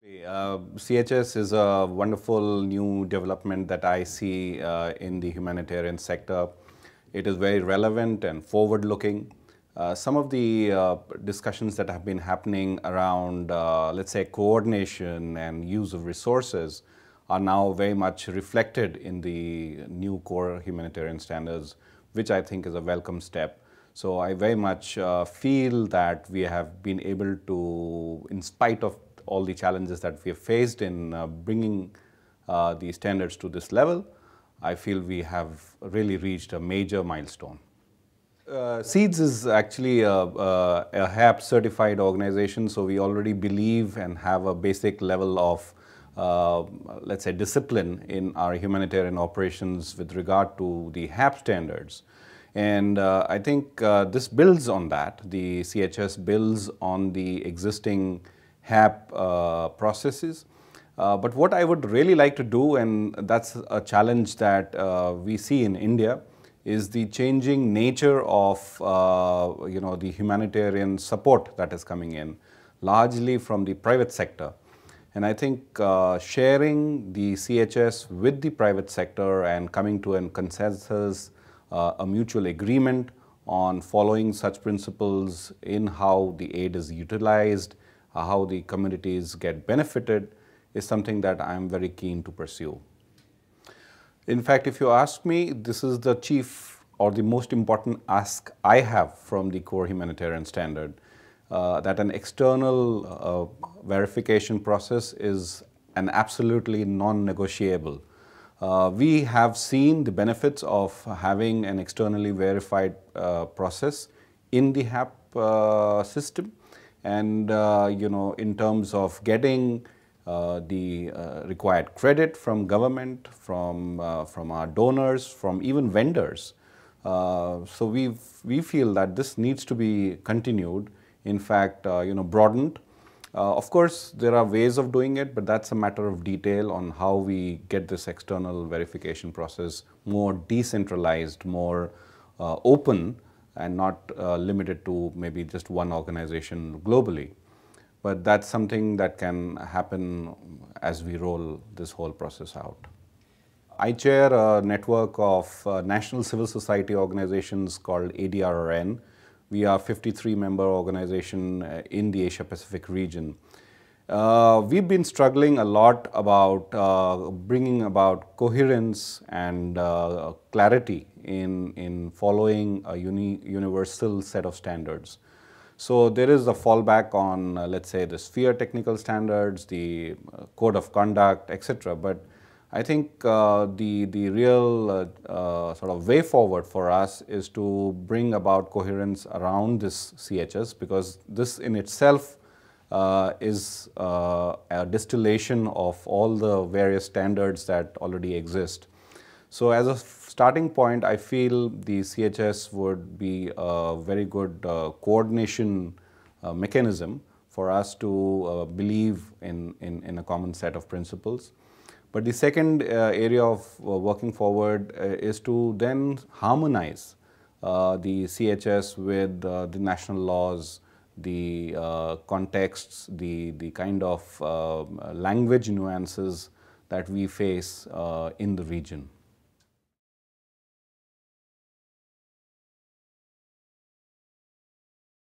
CHS is a wonderful new development that I see in the humanitarian sector. It is very relevant and forward-looking. Some of the discussions that have been happening around, let's say, coordination and use of resources are now very much reflected in the new Core Humanitarian Standards, which I think is a welcome step. So I very much feel that we have been able to, in spite of all the challenges that we have faced in bringing the standards to this level, I feel we have really reached a major milestone. SEEDS is actually a HAP certified organization, so we already believe and have a basic level of, let's say, discipline in our humanitarian operations with regard to the HAP standards. And I think this builds on that. The CHS builds on the existing HAP processes. But what I would really like to do, and that's a challenge that we see in India, is the changing nature of the humanitarian support that is coming in, largely from the private sector. And I think sharing the CHS with the private sector and coming to a consensus, a mutual agreement on following such principles in how the aid is utilized, how the communities get benefited, is something that I'm very keen to pursue. In fact, if you ask me, this is the chief or the most important ask I have from the Core Humanitarian Standard, that an external verification process is an absolutely non-negotiable. We have seen the benefits of having an externally verified process in the HAP system, and in terms of getting the required credit from government, from our donors, from even vendors. So we feel that this needs to be continued, in fact, broadened. Of course, there are ways of doing it, but that's a matter of detail on how we get this external verification process more decentralized, more open, and not limited to maybe just one organization globally. But that's something that can happen as we roll this whole process out. I chair a network of national civil society organizations called ADRRN. We are a 53-member organization in the Asia-Pacific region. We've been struggling a lot about bringing about coherence and clarity in following a universal set of standards. So there is a fallback on, let's say, the sphere technical standards, the code of conduct, etc. But I think the real sort of way forward for us is to bring about coherence around this CHS, because this in itself is a distillation of all the various standards that already exist. So as a starting point, I feel the CHS would be a very good coordination mechanism for us to believe in a common set of principles. But the second area of working forward is to then harmonize the CHS with the national laws, the contexts, the kind of language nuances that we face in the region.